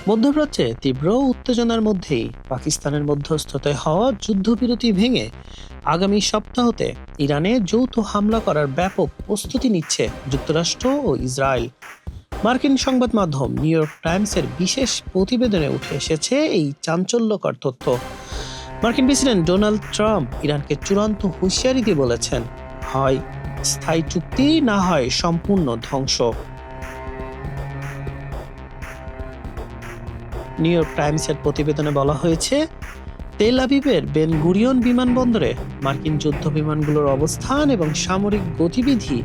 মধ্যপ্রাচ্যে তীব্র উত্তেজনার মধ্যেই পাকিস্তানের মধ্যস্থতায় হওয়া যুদ্ধবিরতি ভেঙে আগামী সপ্তাহতে ইরানে যৌথ হামলা করার ব্যাপক প্রস্তুতি নিচ্ছে যুক্তরাষ্ট্র ও ইসরায়েল। মার্কিন সংবাদ মাধ্যম নিউ ইয়র্ক টাইমসের বিশেষ প্রতিবেদনে উঠে এসেছে এই চাঞ্চল্যকর তথ্য। মার্কিন প্রেসিডেন্ট ডোনাল্ড ট্রাম্প ইরানকে চূড়ান্ত হুঁশিয়ারি দিয়ে বলেছেন, হয় স্থায়ী চুক্তি, না হয় সম্পূর্ণ ধ্বংস। নিউ ইয়র্ক টাইমসের প্রতিবেদনে বলা হয়েছে, তেল আবিবের বেন গুরিয়ন বিমানবন্দরে মার্কিন যুদ্ধ বিমানগুলোর অবস্থান এবং সামরিক গতিবিধি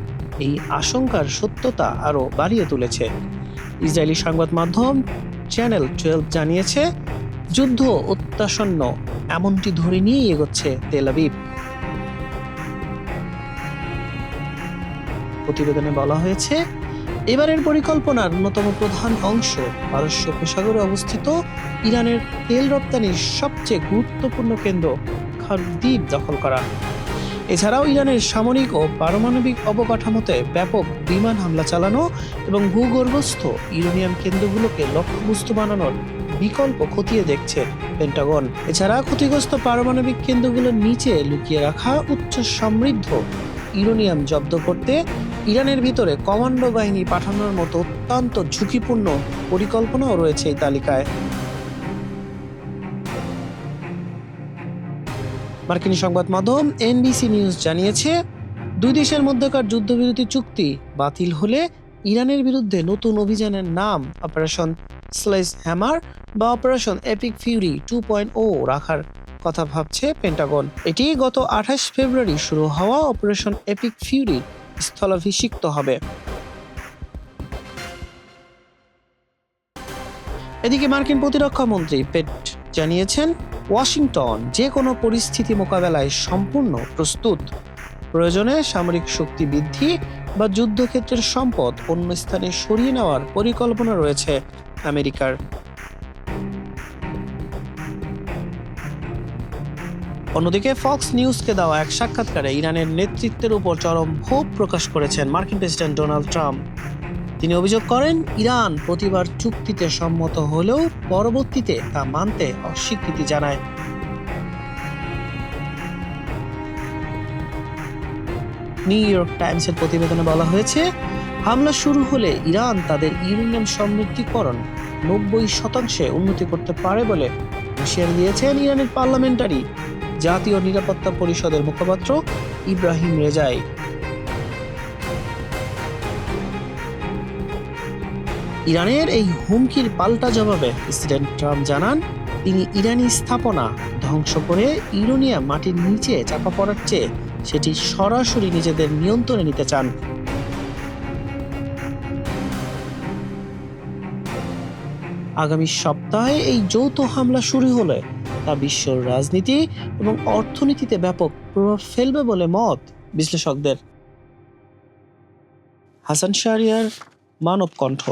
এই আশঙ্কার সত্যতা আরও বাড়িয়ে তুলেছে। ইসরায়েলি সংবাদ মাধ্যম চ্যানেল 12 জানিয়েছে, যুদ্ধ অত্যাসন্ন এমনটি ধরে নিয়ে এগোচ্ছে তেল আবিব। প্রতিবেদনে বলা হয়েছে, এবারের পরিকল্পনার অন্যতম প্রধান অংশ পারস্য উপসাগরে অবস্থিত ইরানের তেল রপ্তানির সবচেয়ে গুরুত্বপূর্ণ কেন্দ্র খারদ্বীপ দখল করা। এছাড়াও ইরানের সামরিক ও পারমাণবিক অবকাঠামোতে ব্যাপক বিমান হামলা চালানো এবং ভূগর্ভস্থ ইউরেনিয়াম কেন্দ্রগুলোকে লক্ষ্যবস্তু বানানোর বিকল্প খতিয়ে দেখছে পেন্টাগন। এছাড়া ক্ষতিগ্রস্ত পারমাণবিক কেন্দ্রগুলোর নিচে লুকিয়ে রাখা উচ্চ সমৃদ্ধ ইউরেনিয়াম জব্দ করতে ইরানের ভিতরে কমান্ডো বাহিনী পাঠানোর মতো অত্যন্ত ঝুঁকিপূর্ণ পরিকল্পনাও রয়েছে এই তালিকায়। মার্কিন সংবাদ মাধ্যম এনবিসি নিউজ জানিয়েছে, দুই দেশের মধ্যকার যুদ্ধবিরতি চুক্তি বাতিল হলে ইরানের বিরুদ্ধে নতুন অভিযানের নাম অপারেশন স্লেজ হ্যামার বা অপারেশন এপিক ফিউরি 2.0 রাখার কথা ভাবছে পেন্টাগন। এটি গত 28 ফেব্রুয়ারি শুরু হওয়া অপারেশন এপিক ফিউরি স্থলাভিষিক্ত হবে। এদিকে মার্কিন প্রতিরক্ষা মন্ত্রী পেট জানিয়েছেন, ওয়াশিংটন যে কোনো পরিস্থিতি মোকাবেলায় সম্পূর্ণ প্রস্তুত। প্রয়োজনে সামরিক শক্তি বৃদ্ধি বা যুদ্ধক্ষেত্রের সম্পদ অন্য স্থানে সরিয়ে নেওয়ার পরিকল্পনা রয়েছে আমেরিকার। অন্যদিকে ফক্স নিউজকে দেওয়া এক সাক্ষাৎকারে ইরানের নেতৃত্বের উপর চরম ক্ষোভ প্রকাশ করেছেন মার্কিন প্রেসিডেন্ট ডোনাল্ড ট্রাম্প। তিনি অভিযোগ করেন, ইরান প্রতিবার চুক্তিতে সম্মত হলেও পরবর্তীতে তা মানতে অস্বীকৃতি জানায়। নিউ ইয়র্ক টাইমসের প্রতিবেদনে বলা হয়েছে, হামলা শুরু হলে ইরান তাদের ইউরেনিয়াম সমৃদ্ধিকরণ 90% উন্নতি করতে পারে বলে হুঁশিয়ারি দিয়েছেন ইরানের পার্লামেন্টারি জাতীয় নিরাপত্তা পরিষদের মুখপাত্র ইব্রাহিম রেজাই। ইরানের এই হুমকির পাল্টা জবাবে প্রেসিডেন্ট ট্রাম্প জানান, তিনি ইরানি স্থাপনা ধ্বংস করে ইউরেনিয়াম মাটির নিচে চাপা পড়ার চেয়ে সেটি সরাসরি নিজেদের নিয়ন্ত্রণে নিতে চান। আগামী সপ্তাহে এই যৌথ হামলা শুরু হলে তা বিশ্ব রাজনীতি এবং অর্থনীতিতে ব্যাপক প্রভাব ফেলবে বলে মত বিশ্লেষকদের। হাসান শাহরিয়ার, মানব কণ্ঠ।